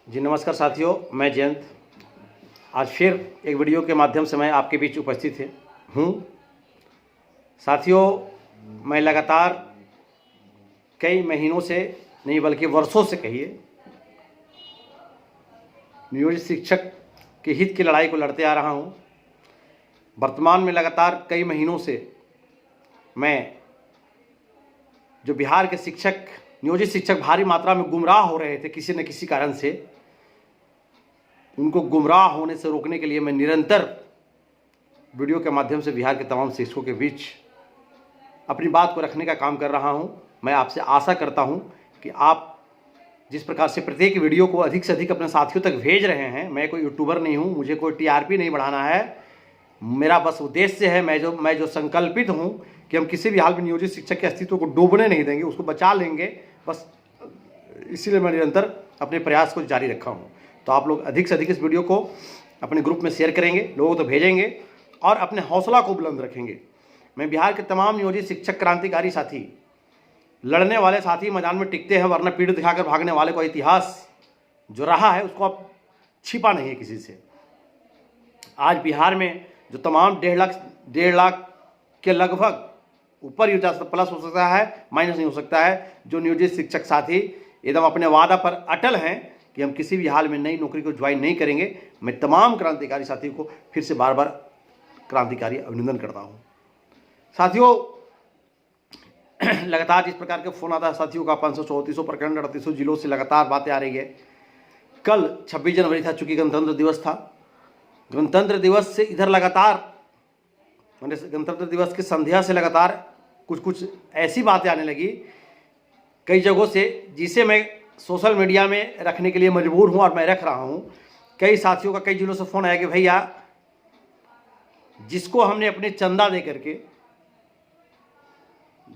जी नमस्कार साथियों, मैं जयंत आज फिर एक वीडियो के माध्यम से मैं आपके बीच उपस्थित हूँ। साथियों, मैं लगातार कई महीनों से नहीं बल्कि वर्षों से कहिए नियोजित शिक्षक के हित की लड़ाई को लड़ते आ रहा हूँ। वर्तमान में लगातार कई महीनों से मैं जो बिहार के शिक्षक नियोजित शिक्षक भारी मात्रा में गुमराह हो रहे थे किसी न किसी कारण से, उनको गुमराह होने से रोकने के लिए मैं निरंतर वीडियो के माध्यम से बिहार के तमाम शिक्षकों के बीच अपनी बात को रखने का काम कर रहा हूं। मैं आपसे आशा करता हूं कि आप जिस प्रकार से प्रत्येक वीडियो को अधिक से अधिक अपने साथियों तक भेज रहे हैं, मैं कोई यूट्यूबर नहीं हूं, मुझे कोई टीआरपी नहीं बढ़ाना है। मेरा बस उद्देश्य है, मैं जो संकल्पित हूं कि हम किसी भी हाल में नियोजित शिक्षक के अस्तित्व को डूबने नहीं देंगे, उसको बचा लेंगे। बस इसीलिए मैं निरंतर अपने प्रयास को जारी रखा हूँ। तो आप लोग अधिक से अधिक इस वीडियो को अपने ग्रुप में शेयर करेंगे, लोगों को भेजेंगे और अपने हौसला को बुलंद रखेंगे। मैं बिहार के तमाम नियोजित शिक्षक क्रांतिकारी साथी, लड़ने वाले साथी मैदान में टिकते हैं, वरना पीठ दिखाकर भागने वाले को इतिहास जो रहा है उसको अब छिपा नहीं है किसी से। आज बिहार में जो तमाम 1.5 लाख के लगभग ऊपर ही प्लस हो सकता है, माइनस नहीं हो सकता है, जो नियोजित शिक्षक साथी एकदम अपने वादा पर अटल हैं कि हम किसी भी हाल में नई नौकरी को ज्वाइन नहीं करेंगे। मैं तमाम क्रांतिकारी साथियों को फिर से बार बार क्रांतिकारी अभिनंदन करता हूं। साथियों, लगातार इस प्रकार के फोन आता है साथियों का, 500, 3400 प्रखंड 3800 जिलों से लगातार बातें आ रही है। कल 26 जनवरी था, चूंकि गणतंत्र दिवस था। गणतंत्र दिवस से इधर लगातार मैंने गणतंत्र दिवस की संध्या से लगातार कुछ ऐसी बातें आने लगी कई जगहों से, जिसे मैं सोशल मीडिया में रखने के लिए मजबूर हूं और मैं रख रहा हूं। कई साथियों का कई जिलों से फोन आया कि भैया, जिसको हमने अपने चंदा दे करके,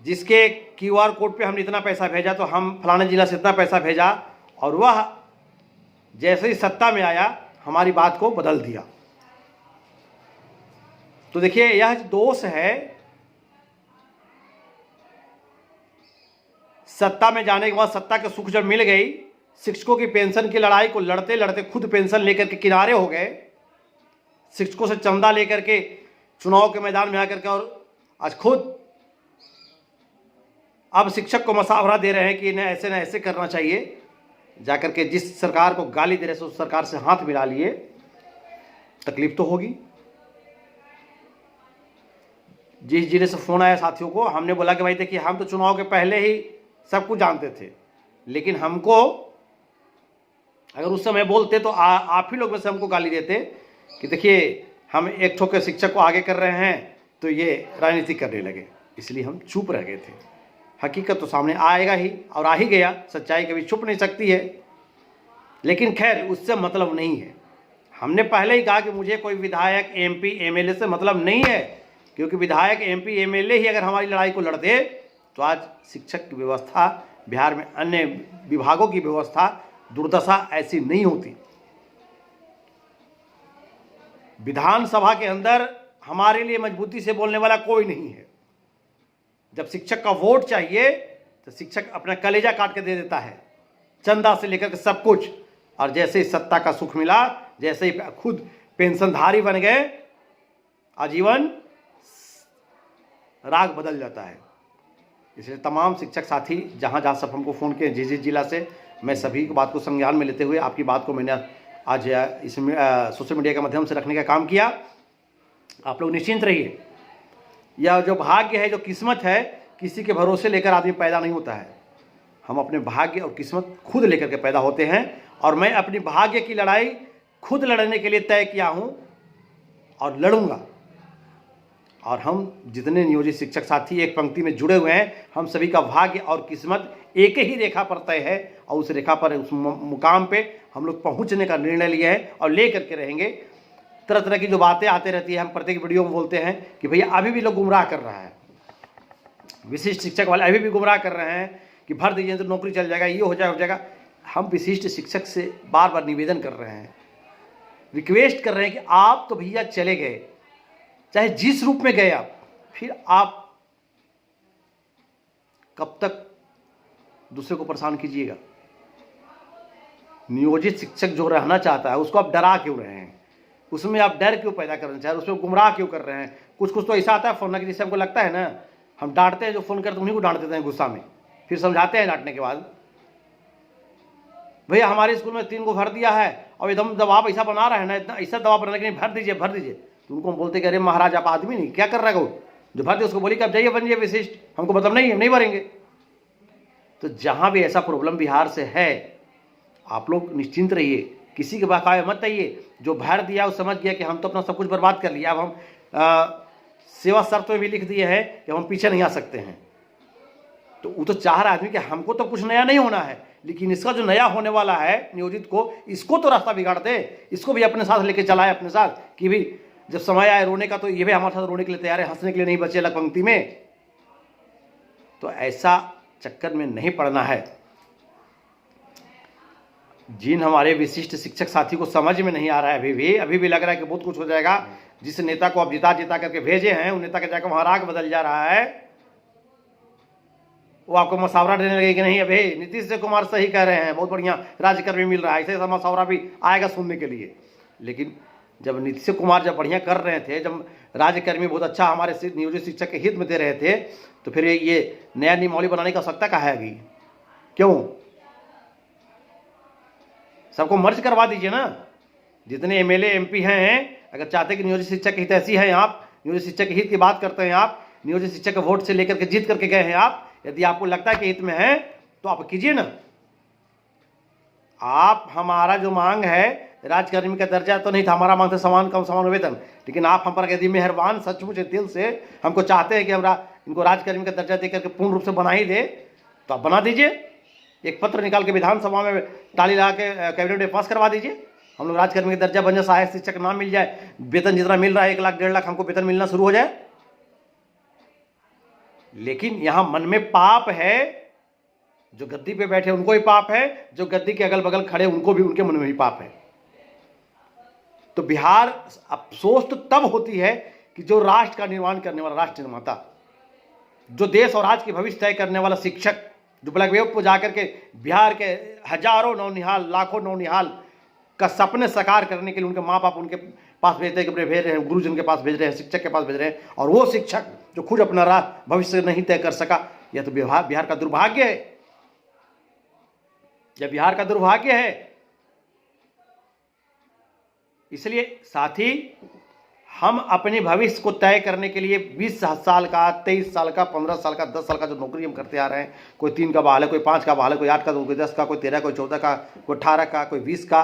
जिसके क्यूआर कोड पे हमने इतना पैसा भेजा, तो हम फलाने जिला से इतना पैसा भेजा, और वह जैसे ही सत्ता में आया हमारी बात को बदल दिया। तो देखिए, यह दोष है सत्ता में जाने के बाद। सत्ता के सुख जब मिल गई, शिक्षकों की पेंशन की लड़ाई को लड़ते लड़ते खुद पेंशन लेकर के किनारे हो गए, शिक्षकों से चंदा लेकर के चुनाव के मैदान में आकर के, और आज खुद अब शिक्षक को मसावरा दे रहे हैं कि न ऐसे करना चाहिए। जाकर के जिस सरकार को गाली दे रहे हैं उस सरकार से हाथ मिला लिए। तकलीफ तो होगी। जिस जिले से फोन आया साथियों को, हमने बोला कि भाई देखिए, हम तो चुनाव के पहले ही सब कुछ जानते थे, लेकिन हमको अगर उस समय बोलते तो आप ही लोग में से हमको गाली देते कि देखिए, हम एक ठोके शिक्षक को आगे कर रहे हैं तो ये राजनीति करने लगे। इसलिए हम चुप रह गए थे। हकीकत तो सामने आएगा ही, और आ ही गया। सच्चाई कभी छुप नहीं सकती है। लेकिन खैर, उससे मतलब नहीं है। हमने पहले ही कहा कि मुझे कोई विधायक, एमपी, एमएलए से मतलब नहीं है, क्योंकि विधायक, एमपी, एमएलए ही अगर हमारी लड़ाई को लड़ते तो आज शिक्षक की व्यवस्था, बिहार में अन्य विभागों की व्यवस्था, दुर्दशा ऐसी नहीं होती। विधानसभा के अंदर हमारे लिए मजबूती से बोलने वाला कोई नहीं है। जब शिक्षक का वोट चाहिए तो शिक्षक अपना कलेजा काट के दे देता है, चंदा से लेकर के सब कुछ। और जैसे ही सत्ता का सुख मिला, जैसे ही खुद पेंशनधारी बन गए, आजीवन राग बदल जाता है। इसलिए तमाम शिक्षक साथी जहाँ जहाँ सब हमको फ़ोन किए, जिस जिला से, मैं सभी बात को संज्ञान में लेते हुए आपकी बात को मैंने आज इसमें सोशल मीडिया के माध्यम से रखने का काम किया। आप लोग निश्चिंत रहिए। यह जो भाग्य है, जो किस्मत है, किसी के भरोसे लेकर आदमी पैदा नहीं होता है। हम अपने भाग्य और किस्मत खुद लेकर के पैदा होते हैं, और मैं अपनी भाग्य की लड़ाई खुद लड़ने के लिए तय किया हूँ और लड़ूंगा। और हम जितने नियोजित शिक्षक साथी एक पंक्ति में जुड़े हुए हैं, हम सभी का भाग्य और किस्मत एक ही रेखा पर तय है, और उस रेखा पर, उस मुकाम पे हम लोग पहुंचने का निर्णय लिया है और ले करके रहेंगे। तरह तरह की जो बातें आते रहती है, हम प्रत्येक वीडियो में बोलते हैं कि भैया अभी भी लोग गुमराह कर रहा है, विशिष्ट शिक्षक वाले अभी भी गुमराह कर रहे हैं कि भर दीजिए तो नौकरी चल जाएगा, ये हो जाएगा। हम विशिष्ट शिक्षक से बार बार निवेदन कर रहे हैं, रिक्वेस्ट कर रहे हैं कि आप तो भैया चले गए, चाहे जिस रूप में गए आप, फिर आप कब तक दूसरे को परेशान कीजिएगा। नियोजित शिक्षक जो रहना चाहता है उसको आप डरा क्यों रहे हैं, उसमें आप डर क्यों पैदा करना चाह रहे हैं, उसमें गुमराह क्यों कर रहे हैं। कुछ कुछ तो ऐसा आता है फोन की, जिससे हमको लगता है ना, हम डांटते हैं, जो फ़ोन करते उन्हीं को डांट देते हैं गुस्सा में, फिर समझाते हैं डांटने के बाद, भैया हमारे स्कूल में 3 को भर दिया है और एकदम दबाव ऐसा बना रहा है ना, इतना ऐसा दबाव बना कि नहीं भर दीजिए भर दीजिए। तो उनको हम बोलते कि अरे महाराज आप आदमी नहीं, क्या कर रहा है वो जो भर दे, उसको बोली कि आप जाइए बनिए विशिष्ट, हमको मतलब नहीं है, नहीं भरेंगे। तो जहाँ भी ऐसा प्रॉब्लम बिहार से है, आप लोग निश्चिंत रहिए, किसी के बकाया मत आइए। जो भर दिया वो समझ गया कि हम तो अपना सब कुछ बर्बाद कर लिया, अब हम सेवा शर्त में भी लिख दिए हैं कि हम पीछे नहीं आ सकते हैं। तो वो तो चाह रहा आदमी कि हमको तो कुछ नया नहीं होना है, लेकिन इसका जो नया होने वाला है नियोजित को, इसको तो रास्ता बिगाड़ दे, इसको भी अपने साथ लेके चलाए अपने साथ, कि भी जब समय आए रोने का तो ये भी हमारे साथ रोने के लिए तैयार है, हंसने के लिए नहीं बचे अलग पंक्ति में। तो ऐसा चक्कर में नहीं पड़ना है। जिन हमारे विशिष्ट शिक्षक साथी को समझ में नहीं आ रहा है, अभी भी लग रहा है कि बहुत कुछ हो जाएगा, जिस नेता को आप जिता करके भेजे हैं, उन नेता का जाकर वहां राग बदल जा रहा है, वो आपको मसावरा देने लगे कि नहीं अभी नीतीश कुमार सही कह रहे हैं, बहुत बढ़िया राज्यकर्मी मिल रहा है, ऐसे मसावरा भी आएगा सुनने के लिए। लेकिन जब नीतीश कुमार जब बढ़िया कर रहे थे, जब राज्यकर्मी बहुत अच्छा हमारे नियोजित शिक्षक के हित में दे रहे थे, तो फिर ये नया नियमावली बनाने की आवश्यकता कहाँ है अभी? क्यों? सबको मर्ज करवा दीजिए ना। जितने एमएलए एमपी हैं, अगर चाहते कि नियोजित शिक्षक के हित ऐसी है, आप नियोजित शिक्षक के हित की बात करते हैं, आप नियोजित शिक्षक के वोट से लेकर के जीत करके गए हैं आप, यदि आपको लगता है कि हित में है तो आप कीजिए ना। आप हमारा जो मांग है, राज्यकर्मी का दर्जा तो नहीं था, हमारा मांग था समान कम समान वेतन, लेकिन आप हम पर यदि मेहरबान सचमुच दिल से हमको चाहते हैं कि हम इनको राज्यकर्मी का दर्जा देकर के पूर्ण रूप से बना ही दे, तो आप बना दीजिए। एक पत्र निकाल के विधानसभा में ताली लगा के कैबिनेट में पास करवा दीजिए, हम लोग राज्यकर्मी का दर्जा बन जाए, सहायक शिक्षक नाम मिल जाए, वेतन जितना मिल रहा है 1 लाख 1.5 लाख हमको वेतन मिलना शुरू हो जाए। लेकिन यहां मन में पाप है, जो गद्दी पे बैठे उनको ही पाप है, जो गद्दी के अगल बगल खड़े उनको भी, उनके मन में भी पाप है। तो बिहार अफसोस तो तब होती है कि जो राष्ट्र का निर्माण करने वाला राष्ट्र निर्माता, जो देश और राज्य के भविष्य तय करने वाला शिक्षक, जो ब्लैक वेव पर जाकर के बिहार के हजारों नौनिहाल, लाखों नौनिहाल का सपने साकार करने के लिए उनके माँ बाप उनके पास भेजते हैं, भेज रहे हैं, गुरुजन के पास भेज रहे हैं, शिक्षक के पास भेज रहे हैं, और वो शिक्षक जो खुद अपना राह भविष्य नहीं तय कर सका, यह तो बिहार का दुर्भाग्य है। यह बिहार का दुर्भाग्य है। इसलिए साथी, हम अपने भविष्य को तय करने के लिए 20 साल का, 23 साल का, 15 साल का, 10 साल का जो नौकरी हम करते आ रहे हैं, कोई 3 का बहाल है, कोई 5 का बहाल है, कोई 8 का, कोई 10 का, कोई 13, कोई 14 का, कोई 18 का, कोई 20 का,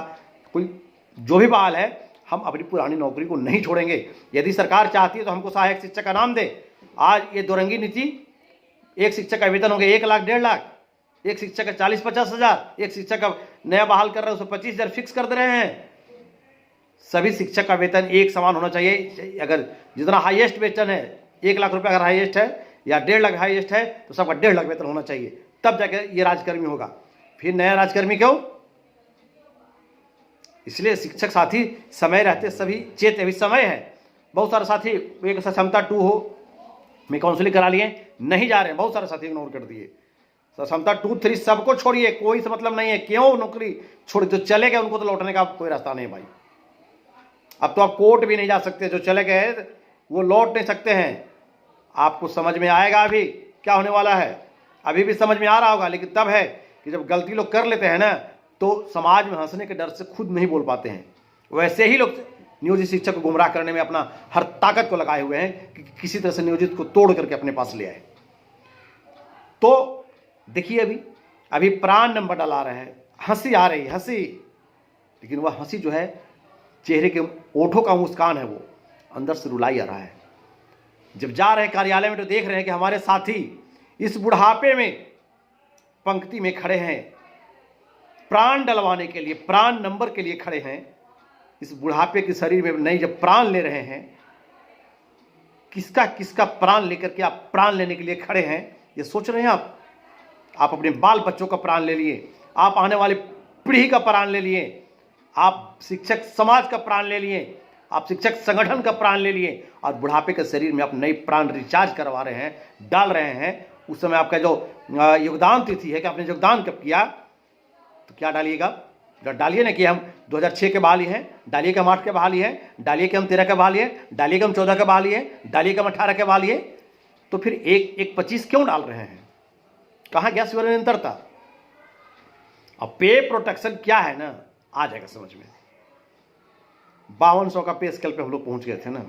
कोई जो भी बहाल है, हम अपनी पुरानी नौकरी को नहीं छोड़ेंगे। यदि सरकार चाहती है तो हमको सहायक शिक्षक का नाम दे। आज ये दोरंगी नीति, एक शिक्षक का वेतन हो गया 1 लाख 1.5 लाख, एक शिक्षक का 40-50 हज़ार, एक शिक्षक का नया बहाल कर रहे हैं उसको 25,000 फिक्स कर दे रहे हैं। सभी शिक्षक का वेतन एक समान होना चाहिए। अगर जितना हाईएस्ट वेतन है 1 लाख रुपए अगर हाईएस्ट है या 1.5 लाख हाईएस्ट है, तो सबका 1.5 लाख वेतन होना चाहिए, तब जाके ये राजकर्मी होगा। फिर नया राजकर्मी क्यों? इसलिए शिक्षक साथी समय रहते सभी चेत, अभी समय है। बहुत सारे साथी एक सक्षमता 2 हो, मैं काउंसलिंग करा लिए, नहीं जा रहे हैं, बहुत सारे साथी इग्नोर कर दिए। सक्षमता 2, 3 सबको छोड़िए, कोई से मतलब नहीं है। क्यों नौकरी छोड़, जो चले गए उनको तो लौटने का कोई रास्ता नहीं भाई। अब तो आप कोर्ट भी नहीं जा सकते, जो चले गए वो लौट नहीं सकते हैं। आपको समझ में आएगा अभी क्या होने वाला है, अभी भी समझ में आ रहा होगा, लेकिन तब है कि जब गलती लोग कर लेते हैं ना, तो समाज में हंसने के डर से खुद नहीं बोल पाते हैं। वैसे ही लोग नियोजित शिक्षक को गुमराह करने में अपना हर ताकत को लगाए हुए हैं कि किसी तरह से नियोजित को तोड़ करके अपने पास ले आए। तो देखिए अभी प्राण नंबर डला रहे हैं, हंसी आ रही है, हंसी, लेकिन वह हंसी जो है चेहरे के ओठों का मुस्कान है, वो अंदर से रुलाई आ रहा है। जब जा रहे हैं कार्यालय में तो देख रहे हैं कि हमारे साथी इस बुढ़ापे में पंक्ति में खड़े हैं, प्राण डलवाने के लिए, प्राण नंबर के लिए खड़े हैं। इस बुढ़ापे के शरीर में नहीं जब प्राण ले रहे हैं, किसका किसका प्राण लेकर के आप प्राण लेने के लिए खड़े हैं, ये सोच रहे हैं आप अपने बाल बच्चों का प्राण ले लिए, आप आने वाली पीढ़ी का प्राण ले लिए, आप शिक्षक समाज का प्राण ले लिए, आप शिक्षक संगठन का प्राण ले लिए, और बुढ़ापे के शरीर में आप नई प्राण रिचार्ज करवा रहे हैं, डाल रहे हैं। उस समय आपका जो योगदान तिथि है कि आपने योगदान कब किया, तो क्या डालिएगा, डालिए ना कि हम 2006 के बहाली हैं, डालिए कि हम 8 के बहाली हैं, डालिए कि हम 13 के बहाली हैं, डालिए कि हम 14 के बहाली हैं, डालिए कि हम 18 के बहाली हैं। तो फिर एक 25 क्यों डाल रहे हैं? कहाँ गया स्वर निरंतरता? अब पे प्रोटेक्शन क्या है ना, आ जाएगा समझ में। 5200 का पे स्केल पे हम लोग पहुंच गए थे ना।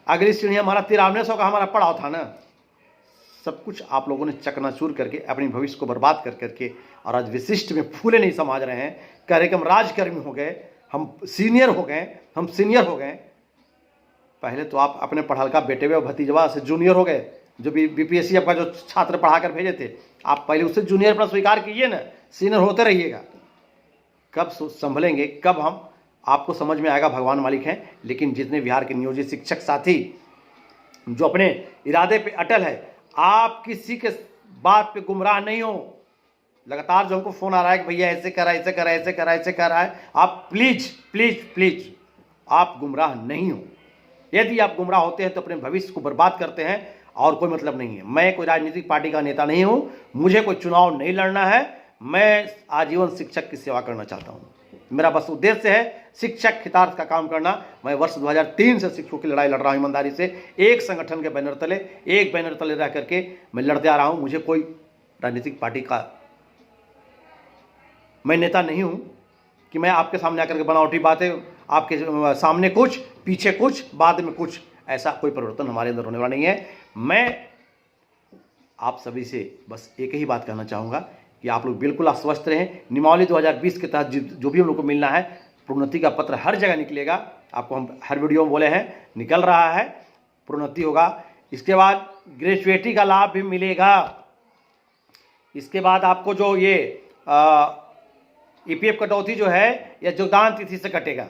अगली श्रेणी हमारा 9300 का हमारा पड़ाव था ना। सब कुछ आप लोगों ने चकनाचूर करके अपने भविष्य को बर्बाद कर करके, और आज विशिष्ट में फूले नहीं समझ रहे हैं, कह रहे कि हम राजकर्मी हो गए, हम सीनियर हो गए, हम सीनियर हो गए। पहले तो आप अपने पढ़ा लिखा बेटे व भतीजवा से जूनियर हो गए। जो भी बीपीएससी आपका जो छात्र पढ़ा कर भेजे थे, आप पहले उससे जूनियर पर स्वीकार कीजिए ना, सीनियर होते रहिएगा। कब संभलेंगे, कब हम आपको समझ में आएगा, भगवान मालिक हैं। लेकिन जितने बिहार के नियोजित शिक्षक साथी जो अपने इरादे पे अटल है, आप किसी के बात पे गुमराह नहीं हो। लगातार जो हमको फोन आ रहा है कि भैया ऐसे करा, ऐसे करा, ऐसे करा, ऐसे कर रहा है, आप प्लीज प्लीज प्लीज आप गुमराह नहीं हो। यदि आप गुमराह होते हैं तो अपने भविष्य को बर्बाद करते हैं, और कोई मतलब नहीं है। मैं कोई राजनीतिक पार्टी का नेता नहीं हूं, मुझे कोई चुनाव नहीं लड़ना है। मैं आजीवन शिक्षक की सेवा करना चाहता हूं। मेरा बस उद्देश्य है शिक्षक हितार्थ का काम करना। मैं वर्ष 2003 से शिक्षकों की लड़ाई लड़ रहा हूं ईमानदारी से। एक संगठन के बैनर तले, एक बैनर तले रह करके मैं लड़ते आ रहा हूं। मुझे कोई राजनीतिक पार्टी का मैं नेता नहीं हूं कि मैं आपके सामने आकर के बनावटी बातें, आपके सामने कुछ, पीछे कुछ, बाद में कुछ, ऐसा कोई परिवर्तन हमारे अंदर होने वाला नहीं है। मैं आप सभी से बस एक ही बात कहना चाहूँगा कि आप लोग बिल्कुल आश्वस्त रहें। नियमावली 2020 के तहत जो भी हम लोग को मिलना है, प्रोन्नति का पत्र हर जगह निकलेगा। आपको हम हर वीडियो में बोले हैं, निकल रहा है, प्रोन्नति होगा। इसके बाद ग्रेजुएटी का लाभ भी मिलेगा। इसके बाद आपको जो ये ईपीएफ कटौती जो है, यह योगदान तिथि से कटेगा।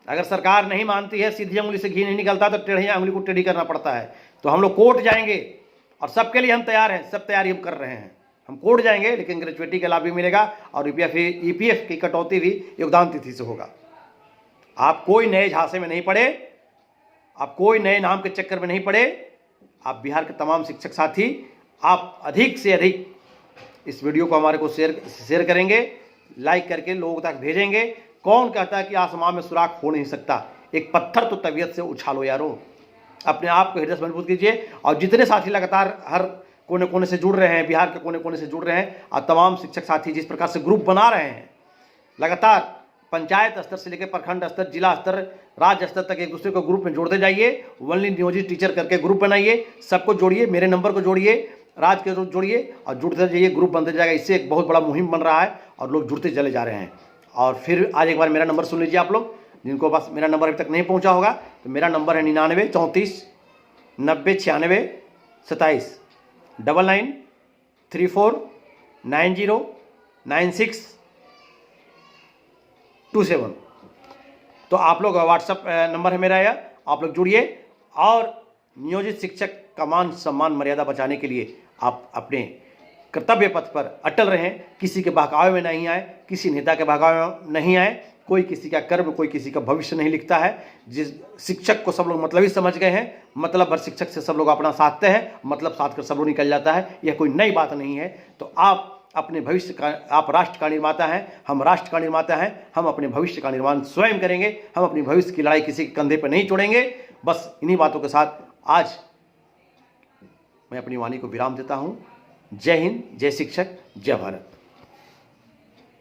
अगर सरकार नहीं मानती है, सीधी उंगली से घी नहीं निकलता, तो टेढ़ी उंगली को टेढ़ी करना पड़ता है। तो हम लोग कोर्ट जाएंगे, और सबके लिए हम तैयार हैं, सब तैयारी हम कर रहे हैं। हम कोर्ट जाएंगे, लेकिन ग्रेजुएटी का लाभ भी मिलेगा, और ईपीएफ की कटौती भी योगदान तिथि से होगा। आप कोई नए झांसे में नहीं पड़े, आप कोई नए नाम के चक्कर में नहीं पड़े। आप बिहार के तमाम शिक्षक साथी, आप अधिक से अधिक इस वीडियो को हमारे को शेयर करेंगे, लाइक करके लोगों तक भेजेंगे। कौन कहता है कि आसमान में सुराख हो नहीं सकता? एक पत्थर तो तबीयत से उछालो यारो, अपने आप को हृदय से मजबूत कीजिए। और जितने साथी लगातार हर कोने कोने से जुड़ रहे हैं, बिहार के कोने कोने से जुड़ रहे हैं, और तमाम शिक्षक साथी जिस प्रकार से ग्रुप बना रहे हैं, लगातार पंचायत स्तर से लेकर प्रखंड स्तर, जिला स्तर, राज्य स्तर तक एक दूसरे को ग्रुप में जोड़ते जाइए। ओनली नियोजित टीचर करके ग्रुप बनाइए, सबको जोड़िए, मेरे नंबर को जोड़िए, राज के जोड़िए, और जुड़ते जाइए, ग्रुप बनते जाएगा। इससे एक बहुत बड़ा मुहिम बन रहा है, और लोग जुड़ते चले जा रहे हैं। और फिर आज एक बार मेरा नंबर सुन लीजिए आप लोग, जिनको बस मेरा नंबर अभी तक नहीं पहुंचा होगा, तो मेरा नंबर है 99 34 90 96 27 99 34 90 96 27। तो आप लोग व्हाट्सएप नंबर है मेरा, यह आप लोग जुड़िए। और नियोजित शिक्षक का मान सम्मान मर्यादा बचाने के लिए आप अपने कर्तव्य पथ पर अटल रहें। किसी के बहकावे में नहीं आए, किसी नेता के बहकावे में नहीं आए। कोई किसी का कर्म, कोई किसी का भविष्य नहीं लिखता है। जिस शिक्षक को सब लोग मतलब ही समझ गए हैं, मतलब भर शिक्षक से सब लोग अपना साधते हैं, मतलब साध कर सब लोग निकल जाता है। यह कोई नई बात नहीं है। तो आप अपने भविष्य का, आप राष्ट्र का निर्माता हैं, हम राष्ट्र का निर्माता हैं। हम अपने भविष्य का निर्माण स्वयं करेंगे। हम अपनी भविष्य की लड़ाई किसी के कंधे पर नहीं छोड़ेंगे। बस इन्हीं बातों के साथ आज मैं अपनी वाणी को विराम देता हूँ। जय हिंद, जय शिक्षक, जय भारत।